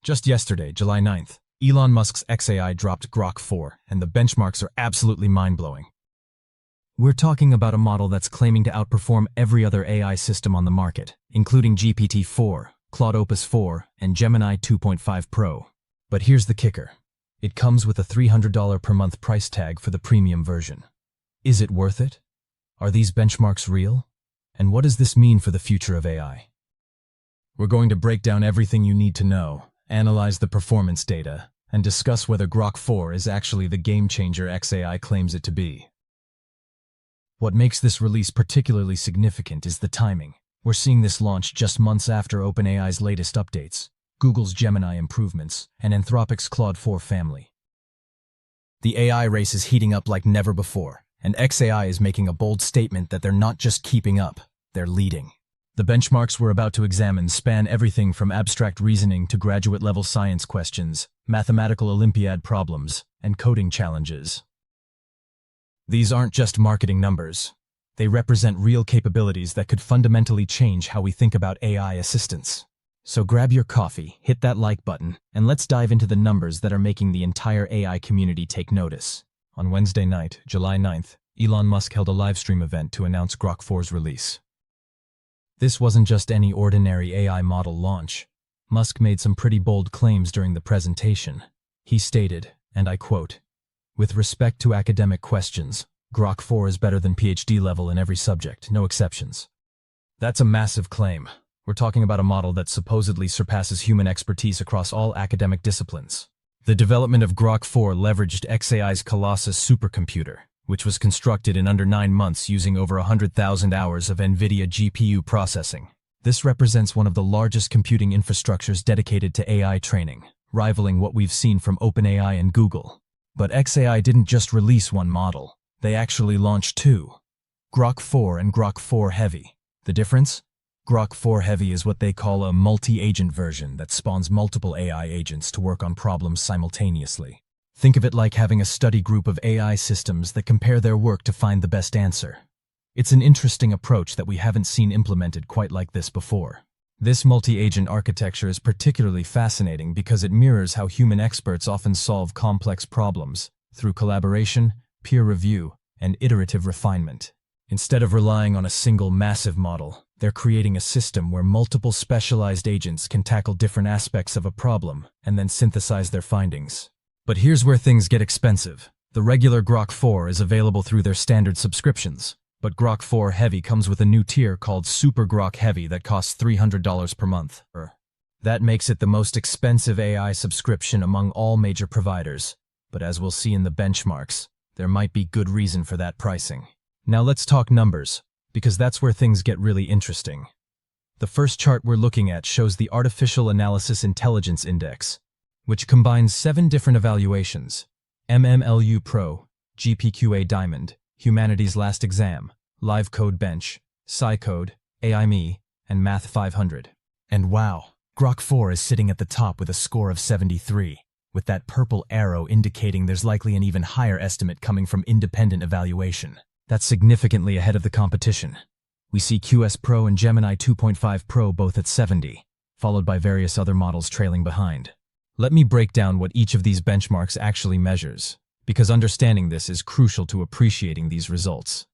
Just yesterday, July 9th, Elon Musk's xAI dropped Grok-4, and the benchmarks are absolutely mind-blowing. We're talking about a model that's claiming to outperform every other AI system on the market, including GPT-4, Claude Opus 4, and Gemini 2.5 Pro. But here's the kicker. It comes with a $300 per month price tag for the premium version. Is it worth it? Are these benchmarks real? And what does this mean for the future of AI? We're going to break down everything you need to know, analyze the performance data, and discuss whether Grok-4 is actually the game-changer xAI claims it to be. What makes this release particularly significant is the timing. We're seeing this launch just months after OpenAI's latest updates, Google's Gemini improvements, and Anthropic's Claude 4 family. The AI race is heating up like never before, and xAI is making a bold statement that they're not just keeping up, they're leading. The benchmarks we're about to examine span everything from abstract reasoning to graduate-level science questions, mathematical olympiad problems, and coding challenges. These aren't just marketing numbers. They represent real capabilities that could fundamentally change how we think about AI assistance. So grab your coffee, hit that like button, and let's dive into the numbers that are making the entire AI community take notice. On Wednesday night, July 9th, Elon Musk held a livestream event to announce Grok-4's release. This wasn't just any ordinary AI model launch. Musk made some pretty bold claims during the presentation. He stated, and I quote, "With respect to academic questions, Grok-4 is better than PhD level in every subject, no exceptions." That's a massive claim. We're talking about a model that supposedly surpasses human expertise across all academic disciplines. The development of Grok-4 leveraged xAI's Colossus supercomputer, which was constructed in under 9 months using over 100,000 hours of NVIDIA GPU processing. This represents one of the largest computing infrastructures dedicated to AI training, rivaling what we've seen from OpenAI and Google. But xAI didn't just release one model. They actually launched 2. Grok-4 and Grok-4 Heavy. The difference? Grok-4 Heavy is what they call a multi-agent version that spawns multiple AI agents to work on problems simultaneously. Think of it like having a study group of AI systems that compare their work to find the best answer. It's an interesting approach that we haven't seen implemented quite like this before. This multi-agent architecture is particularly fascinating because it mirrors how human experts often solve complex problems through collaboration, peer review, and iterative refinement. Instead of relying on a single massive model, they're creating a system where multiple specialized agents can tackle different aspects of a problem and then synthesize their findings. But here's where things get expensive. The regular Grok-4 is available through their standard subscriptions, but Grok-4 Heavy comes with a new tier called Super Grok Heavy that costs $300 per month. That makes it the most expensive AI subscription among all major providers, but as we'll see in the benchmarks, there might be good reason for that pricing. Now let's talk numbers, because that's where things get really interesting. The first chart we're looking at shows the Artificial Analysis Intelligence Index, which combines 7 different evaluations: MMLU Pro, GPQA Diamond, Humanities Last Exam, Live Code Bench, SciCode, AIME, and Math 500. And wow, Grok-4 is sitting at the top with a score of 73, with that purple arrow indicating there's likely an even higher estimate coming from independent evaluation. That's significantly ahead of the competition. We see QS Pro and Gemini 2.5 Pro both at 70, followed by various other models trailing behind. Let me break down what each of these benchmarks actually measures, because understanding this is crucial to appreciating these results.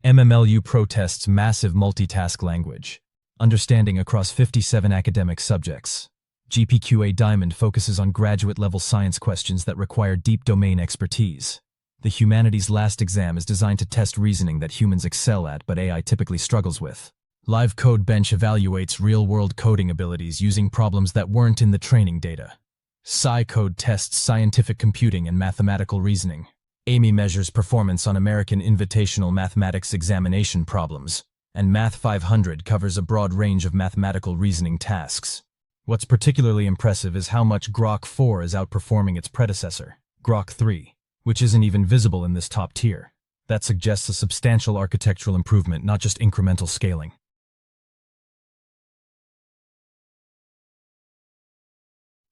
MMLU Pro tests massive multitask language, understanding across 57 academic subjects. GPQA Diamond focuses on graduate-level science questions that require deep domain expertise. The Humanities Last Exam is designed to test reasoning that humans excel at but AI typically struggles with. Live Code Bench evaluates real-world coding abilities using problems that weren't in the training data. SciCode tests scientific computing and mathematical reasoning. AIME measures performance on American Invitational Mathematics examination problems, and Math 500 covers a broad range of mathematical reasoning tasks. What's particularly impressive is how much Grok-4 is outperforming its predecessor, Grok-3, which isn't even visible in this top tier. That suggests a substantial architectural improvement, not just incremental scaling.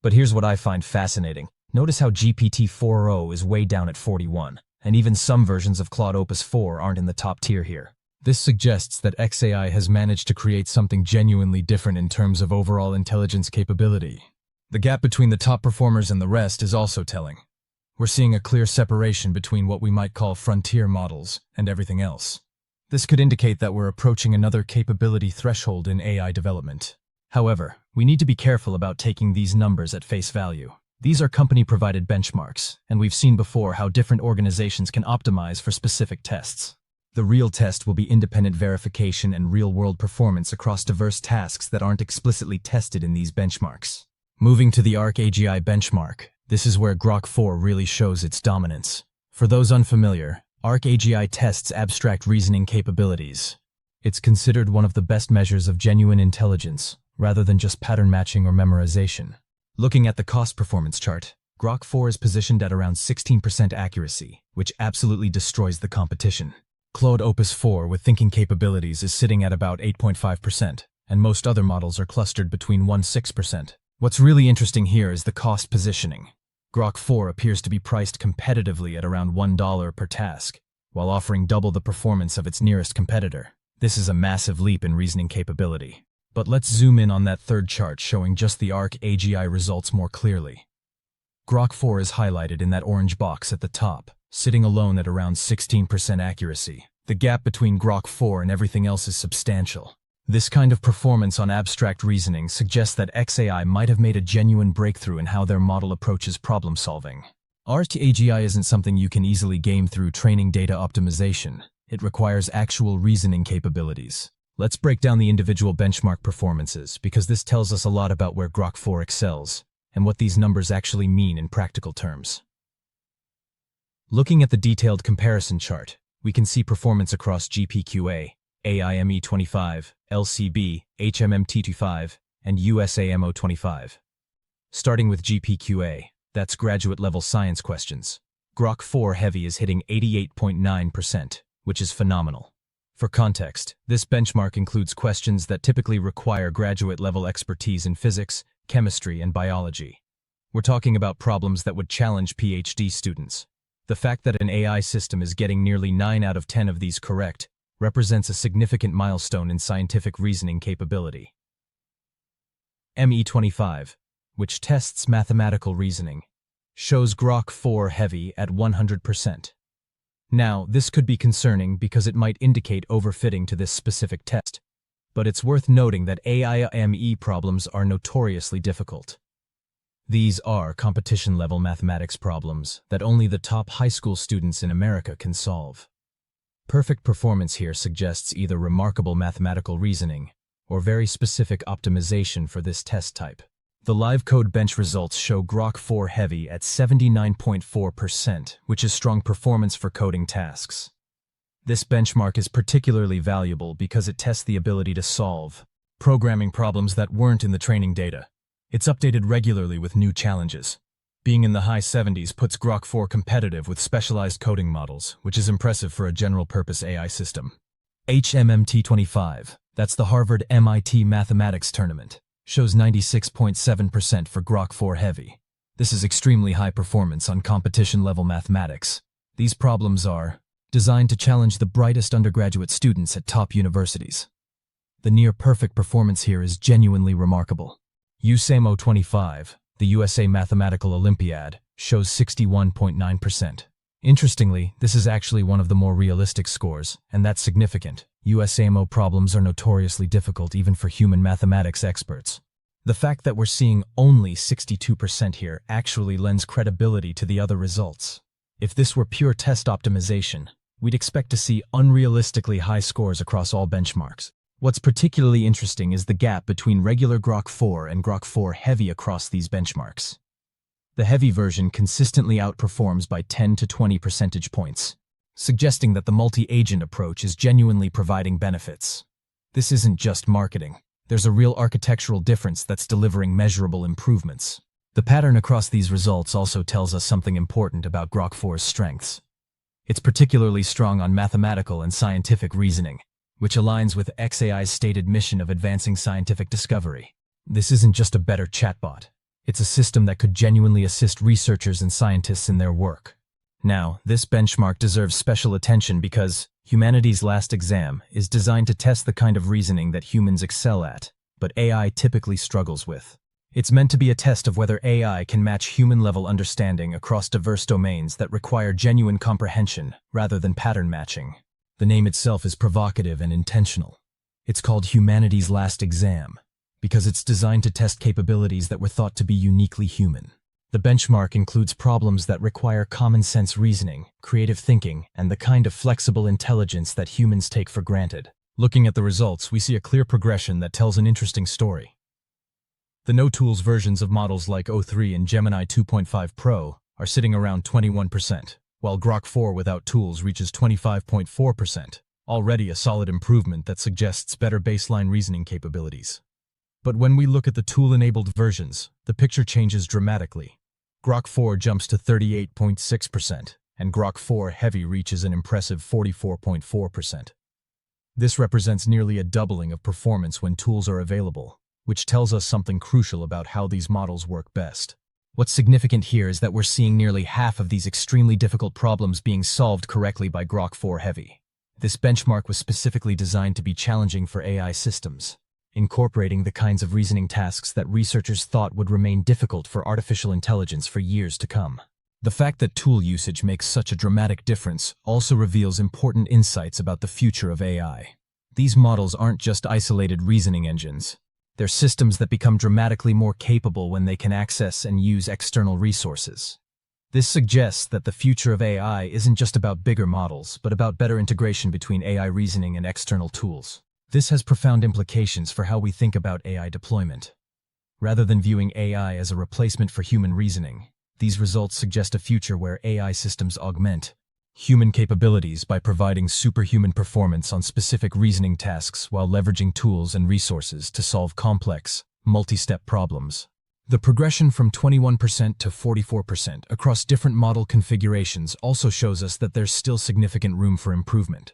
But here's what I find fascinating. Notice how GPT-4o is way down at 41, and even some versions of Claude Opus 4 aren't in the top tier here. This suggests that xAI has managed to create something genuinely different in terms of overall intelligence capability. The gap between the top performers and the rest is also telling. We're seeing a clear separation between what we might call frontier models and everything else. This could indicate that we're approaching another capability threshold in AI development. However, we need to be careful about taking these numbers at face value. These are company-provided benchmarks, and we've seen before how different organizations can optimize for specific tests. The real test will be independent verification and real-world performance across diverse tasks that aren't explicitly tested in these benchmarks. Moving to the ARC-AGI benchmark, this is where Grok-4 really shows its dominance. For those unfamiliar, ARC-AGI tests abstract reasoning capabilities. It's considered one of the best measures of genuine intelligence, rather than just pattern matching or memorization. Looking at the cost performance chart, Grok-4 is positioned at around 16% accuracy, which absolutely destroys the competition. Claude Opus 4 with thinking capabilities is sitting at about 8.5%, and most other models are clustered between 1–6%. What's really interesting here is the cost positioning. Grok-4 appears to be priced competitively at around $1 per task, while offering double the performance of its nearest competitor. This is a massive leap in reasoning capability. But let's zoom in on that third chart showing just the ARC-AGI results more clearly. Grok-4 is highlighted in that orange box at the top, sitting alone at around 16% accuracy. The gap between Grok-4 and everything else is substantial. This kind of performance on abstract reasoning suggests that xAI might have made a genuine breakthrough in how their model approaches problem solving. ARC-AGI isn't something you can easily game through training data optimization. It requires actual reasoning capabilities. Let's break down the individual benchmark performances, because this tells us a lot about where Grok-4 excels and what these numbers actually mean in practical terms. Looking at the detailed comparison chart, we can see performance across GPQA, AIME 25, LCB, HMMT25, and USAMO 25. Starting with GPQA, that's graduate-level science questions. Grok-4 Heavy is hitting 88.9%, which is phenomenal. For context, this benchmark includes questions that typically require graduate-level expertise in physics, chemistry, and biology. We're talking about problems that would challenge PhD students. The fact that an AI system is getting nearly 9 out of 10 of these correct represents a significant milestone in scientific reasoning capability. ME25, which tests mathematical reasoning, shows Grok-4 Heavy at 100%. Now, this could be concerning because it might indicate overfitting to this specific test, but it's worth noting that AIME problems are notoriously difficult. These are competition-level mathematics problems that only the top high school students in America can solve. Perfect performance here suggests either remarkable mathematical reasoning or very specific optimization for this test type. The live code bench results show Grok-4 Heavy at 79.4%, which is strong performance for coding tasks. This benchmark is particularly valuable because it tests the ability to solve programming problems that weren't in the training data. It's updated regularly with new challenges. Being in the high 70s puts Grok-4 competitive with specialized coding models, which is impressive for a general-purpose AI system. HMMT25, that's the Harvard-MIT Mathematics Tournament, shows 96.7% for Grok-4 Heavy. This is extremely high performance on competition-level mathematics. These problems are designed to challenge the brightest undergraduate students at top universities. The near-perfect performance here is genuinely remarkable. USAMO 25, the USA Mathematical Olympiad, shows 61.9%. Interestingly, this is actually one of the more realistic scores, and that's significant. USAMO problems are notoriously difficult even for human mathematics experts. The fact that we're seeing only 62% here actually lends credibility to the other results. If this were pure test optimization, we'd expect to see unrealistically high scores across all benchmarks. What's particularly interesting is the gap between regular Grok-4 and Grok-4 Heavy across these benchmarks. The Heavy version consistently outperforms by 10 to 20 percentage points, suggesting that the multi-agent approach is genuinely providing benefits. This isn't just marketing. There's a real architectural difference that's delivering measurable improvements. The pattern across these results also tells us something important about Grok-4's strengths. It's particularly strong on mathematical and scientific reasoning, which aligns with xAI's stated mission of advancing scientific discovery. This isn't just a better chatbot. It's a system that could genuinely assist researchers and scientists in their work. Now, this benchmark deserves special attention because humanity's last exam is designed to test the kind of reasoning that humans excel at, but AI typically struggles with. It's meant to be a test of whether AI can match human-level understanding across diverse domains that require genuine comprehension rather than pattern matching. The name itself is provocative and intentional. It's called Humanity's Last Exam because it's designed to test capabilities that were thought to be uniquely human. The benchmark includes problems that require common-sense reasoning, creative thinking, and the kind of flexible intelligence that humans take for granted. Looking at the results, we see a clear progression that tells an interesting story. The no-tools versions of models like o3 and Gemini 2.5 Pro are sitting around 21%, while Grok-4 without tools reaches 25.4%, already a solid improvement that suggests better baseline reasoning capabilities. But when we look at the tool-enabled versions, the picture changes dramatically. Grok-4 jumps to 38.6%, and Grok-4 Heavy reaches an impressive 44.4%. This represents nearly a doubling of performance when tools are available, which tells us something crucial about how these models work best. What's significant here is that we're seeing nearly half of these extremely difficult problems being solved correctly by Grok-4 Heavy. This benchmark was specifically designed to be challenging for AI systems, incorporating the kinds of reasoning tasks that researchers thought would remain difficult for artificial intelligence for years to come. The fact that tool usage makes such a dramatic difference also reveals important insights about the future of AI. These models aren't just isolated reasoning engines. They're systems that become dramatically more capable when they can access and use external resources. This suggests that the future of AI isn't just about bigger models, but about better integration between AI reasoning and external tools. This has profound implications for how we think about AI deployment. Rather than viewing AI as a replacement for human reasoning, these results suggest a future where AI systems augment human capabilities by providing superhuman performance on specific reasoning tasks while leveraging tools and resources to solve complex, multi-step problems. The progression from 21% to 44% across different model configurations also shows us that there's still significant room for improvement.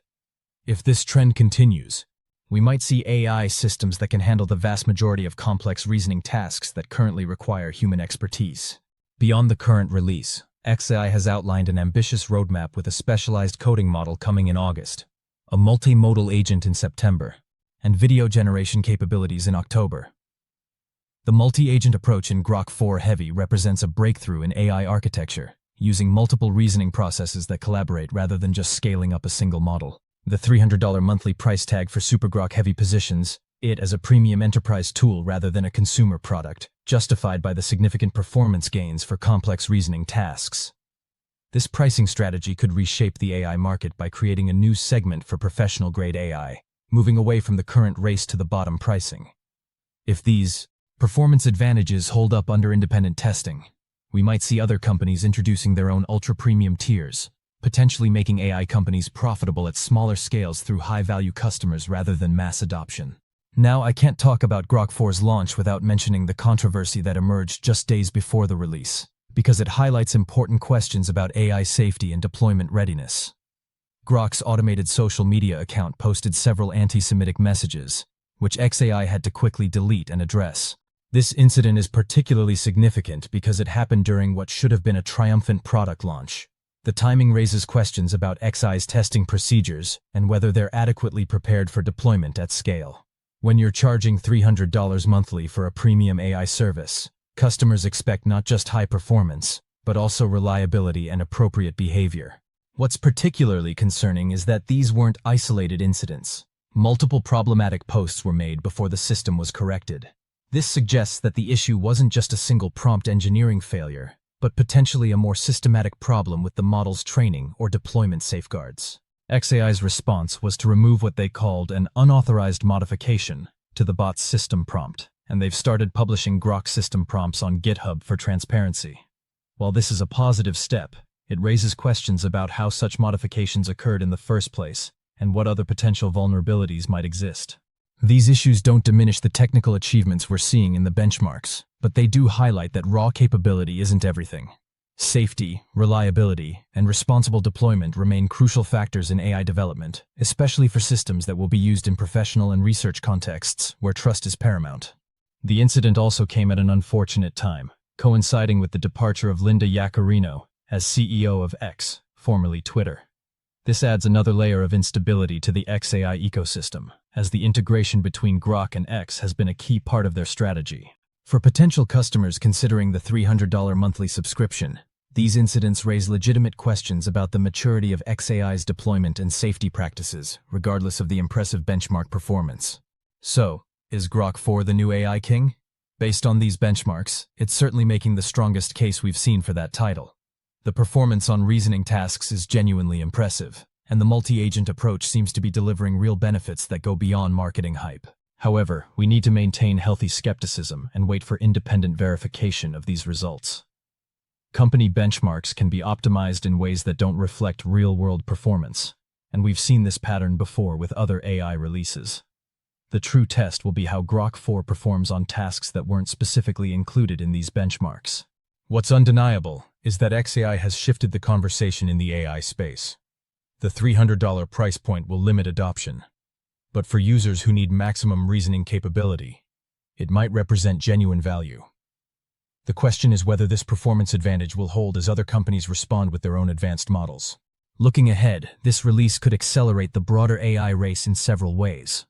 If this trend continues, we might see AI systems that can handle the vast majority of complex reasoning tasks that currently require human expertise. Beyond the current release, xAI has outlined an ambitious roadmap with a specialized coding model coming in August, a multimodal agent in September, and video generation capabilities in October. The multi-agent approach in Grok-4 Heavy represents a breakthrough in AI architecture, using multiple reasoning processes that collaborate rather than just scaling up a single model. The $300 monthly price tag for Super Grok Heavy positions it as a premium enterprise tool rather than a consumer product, justified by the significant performance gains for complex reasoning tasks. This pricing strategy could reshape the AI market by creating a new segment for professional-grade AI, moving away from the current race-to-the-bottom pricing. If these performance advantages hold up under independent testing, we might see other companies introducing their own ultra-premium tiers, potentially making AI companies profitable at smaller scales through high-value customers rather than mass adoption. Now, I can't talk about Grok-4's launch without mentioning the controversy that emerged just days before the release, because it highlights important questions about AI safety and deployment readiness. Grok's automated social media account posted several anti-Semitic messages, which xAI had to quickly delete and address. This incident is particularly significant because it happened during what should have been a triumphant product launch. The timing raises questions about xAI's testing procedures and whether they're adequately prepared for deployment at scale. When you're charging $300 monthly for a premium AI service, customers expect not just high performance, but also reliability and appropriate behavior. What's particularly concerning is that these weren't isolated incidents. Multiple problematic posts were made before the system was corrected. This suggests that the issue wasn't just a single prompt engineering failure, but potentially a more systematic problem with the model's training or deployment safeguards. xAI's response was to remove what they called an unauthorized modification to the bot's system prompt, and they've started publishing Grok system prompts on GitHub for transparency. While this is a positive step, it raises questions about how such modifications occurred in the first place and what other potential vulnerabilities might exist. These issues don't diminish the technical achievements we're seeing in the benchmarks, but they do highlight that raw capability isn't everything. Safety, reliability, and responsible deployment remain crucial factors in AI development, especially for systems that will be used in professional and research contexts where trust is paramount. The incident also came at an unfortunate time, coinciding with the departure of Linda Yaccarino as CEO of X, formerly Twitter. This adds another layer of instability to the xAI ecosystem, as the integration between Grok and X has been a key part of their strategy. For potential customers considering the $300 monthly subscription, these incidents raise legitimate questions about the maturity of xAI's deployment and safety practices, regardless of the impressive benchmark performance. So, is Grok-4 the new AI king? Based on these benchmarks, it's certainly making the strongest case we've seen for that title. The performance on reasoning tasks is genuinely impressive, and the multi-agent approach seems to be delivering real benefits that go beyond marketing hype. However, we need to maintain healthy skepticism and wait for independent verification of these results. Company benchmarks can be optimized in ways that don't reflect real-world performance, and we've seen this pattern before with other AI releases. The true test will be how Grok-4 performs on tasks that weren't specifically included in these benchmarks. What's undeniable is that xAI has shifted the conversation in the AI space. The $300 price point will limit adoption, but for users who need maximum reasoning capability, it might represent genuine value. The question is whether this performance advantage will hold as other companies respond with their own advanced models. Looking ahead, this release could accelerate the broader AI race in several ways.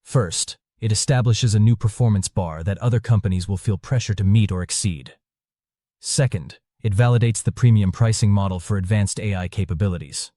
First, it establishes a new performance bar that other companies will feel pressure to meet or exceed. Second, it validates the premium pricing model for advanced AI capabilities.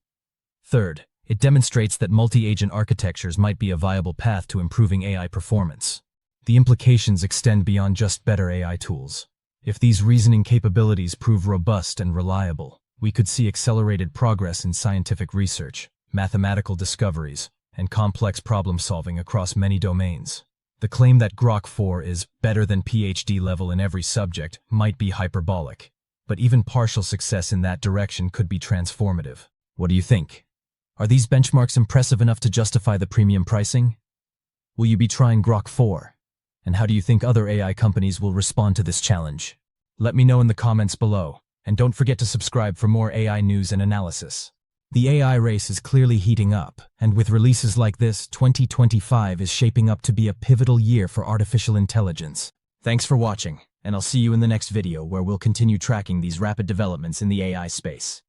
Third, it demonstrates that multi-agent architectures might be a viable path to improving AI performance. The implications extend beyond just better AI tools. If these reasoning capabilities prove robust and reliable, we could see accelerated progress in scientific research, mathematical discoveries, and complex problem-solving across many domains. The claim that Grok-4 is better than PhD level in every subject might be hyperbolic, but even partial success in that direction could be transformative. What do you think? Are these benchmarks impressive enough to justify the premium pricing? Will you be trying Grok-4? And how do you think other AI companies will respond to this challenge? Let me know in the comments below, and don't forget to subscribe for more AI news and analysis. The AI race is clearly heating up, and with releases like this, 2025 is shaping up to be a pivotal year for artificial intelligence. Thanks for watching, and I'll see you in the next video where we'll continue tracking these rapid developments in the AI space.